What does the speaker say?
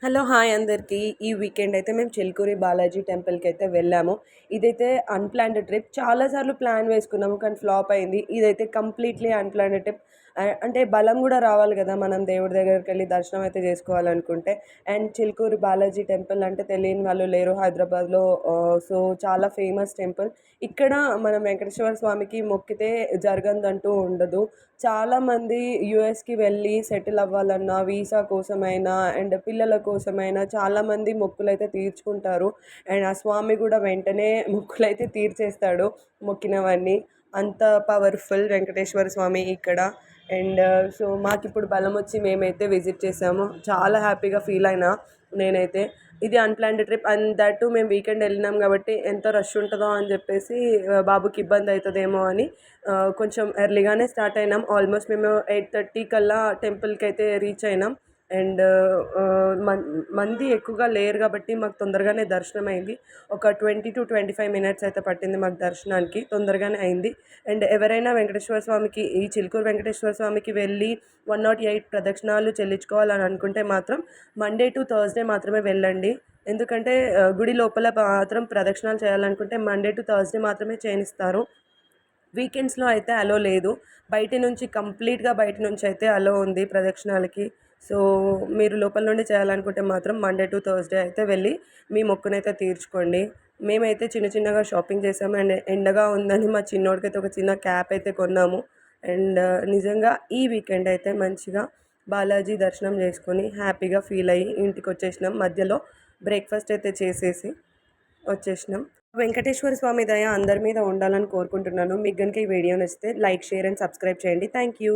Hello! Hi అందరికీ. ఈ weekend అయితే మేము చిలుకూరి బాలాజీ టెంపుల్‌కైతే వెళ్ళాము. ఇదైతే అన్‌ప్లాన్డ్ ట్రిప్. చాలా సార్లు ప్లాన్ వేసుకున్నాము. కానీ ఫ్లాప్ అయింది. ఇదైతే కంప్లీట్‌లీ అన్‌ప్లాన్డ్ ట్రిప్. అంటే బలం గూడా రావాలి గదా! మనం దేవుడి దగ్గరికెళ్ళి దర్శనం అయితే జేసుకోవాలనుకుంటే. అండ్ చిలుకూరి బాలాజీ టెంపుల్ అంటే తెలియని వాళ్ళు లేరు హైదరాబాద్‌లో. సో, చాలా ఫేమస్ టెంపుల్. ఇక్కడ మనం వెంకటేశ్వర స్వామికి మొక్కితే జరగనిదంటూ ఉండదు. చాలామంది యూఎస్‌కి వెళ్ళి సెటిల్ అవ్వాలన్నా, వీసా కోసమైనా అండ్ పిల్లల కోసమైనా చాలామంది మొక్కులైతే తీర్చుకుంటారు. అండ్ ఆ స్వామి గూడా వెంటనే మొక్కులైతే తీర్చేస్తాడు మొక్కినవన్నీ. అంత పవర్‌ఫుల్ వెంకటేశ్వర స్వామి ఇక్కడ. అండ్ సో, మాకిప్పుడు బలమొచ్చి మేమైతే విజిట్ చేసాము. చాలా హ్యాపీగా ఫీల్ అయినా నేనైతే. ఇది unplanned trip and that two మేము వీకెండ్ ఎళ్ళినాం గాబట్టి ఎంత రష్ ఉంటదో అని జెప్పేసి బాబుకి ఇబ్బందయితదేమో అని కొంచెం ఎర్లీగానే స్టార్ట్ అయినాం. ఆల్మోస్ట్ మేము 8:30 కల్లా టెంపుల్‌కైతే రీచ్ అయినాం. అండ్ మంది ఎక్కువగా లేరు గాబట్టి మాకు తొందరగానే దర్శనమైంది. ఒక 20-25 మినిట్స్ అయితే పట్టింది మాకు దర్శనానికి. తొందరగానే అయింది. అండ్ ఎవరైనా వెంకటేశ్వర స్వామికి ఈ చిలుకూరు వెంకటేశ్వర స్వామికి వెళ్ళి 108 ప్రదక్షిణాలు చెల్లించుకోవాలని అనుకుంటే మాత్రం మండే టు థర్స్‌డే మాత్రమే వెళ్ళండి. ఎందుకంటే గుడి లోపల మాత్రం ప్రదక్షిణాలు చేయాలనుకుంటే మండే టు థర్స్‌డే మాత్రమే చేయనిస్తారు. వీకెండ్స్‌లో అయితే అలో లేదు. కంప్లీట్‌గా బయట నుంచి అయితే అలో ఉంది ప్రదక్షిణాలకి. సో, మీరు లోపల నుండి చేయాలనుకుంటే మాత్రం మండే టు థర్స్‌డే అయితే వెళ్ళి మీ మొక్కునైతే తీర్చుకోండి. మేమైతే చిన్న చిన్నగా షాపింగ్ చేసాము. అండ్ ఎండగా ఉందని మా చిన్నోడికైతే ఒక చిన్న క్యాప్ అయితే కొన్నాము. అండ్ నిజంగా ఈ వీకెండ్ అయితే మంచిగా బాలాజీ దర్శనం చేసుకొని హ్యాపీగా ఫీల్ అయ్యి ఇంటికొచ్చేసినాం. మధ్యలో బ్రేక్‌ఫాస్ట్ అయితే చేసేసి వచ్చేసినాం. వెంకటేశ్వర స్వామి దయ అందరి మీద ఉండాలని కోరుకుంటున్నాను. మీకు గనుక ఈ వీడియో నచ్చితే లైక్, షేర్ అండ్ సబ్స్క్రైబ్ చేయండి. Thank you.